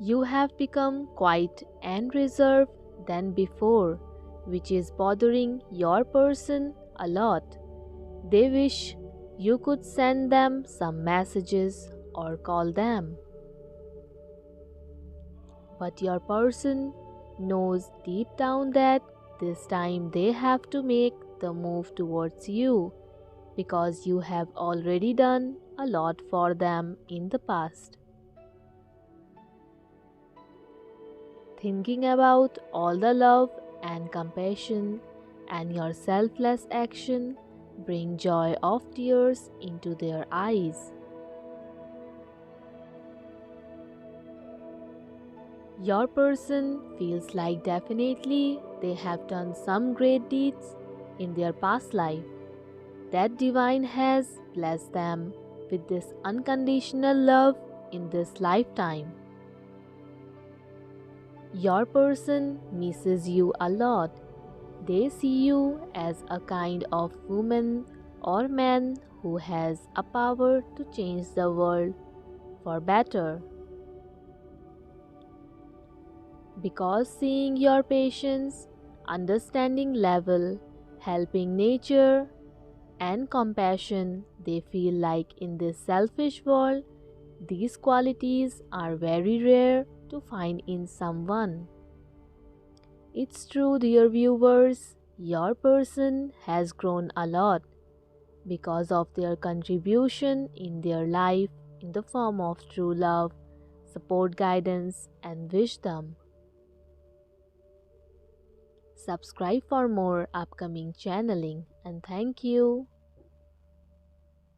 You have become quiet and reserved than before, which is bothering your person a lot. They wish you could send them some messages or call them. But your person knows deep down that this time they have to make the move towards you because you have already done a lot for them in the past. Thinking about all the love and compassion and your selfless action bring joy of tears into their eyes. Your person feels like definitely they have done some great deeds in their past life. That divine has blessed them with this unconditional love in this lifetime. Your person misses you a lot. They see you as a kind of woman or man who has a power to change the world for better. Because seeing your patience, understanding level, helping nature, and compassion, they feel like in this selfish world, these qualities are very rare to find in someone. It's true, dear viewers, your person has grown a lot because of their contribution in their life in the form of true love, support, guidance, and wisdom. Subscribe for more upcoming channeling, and thank you.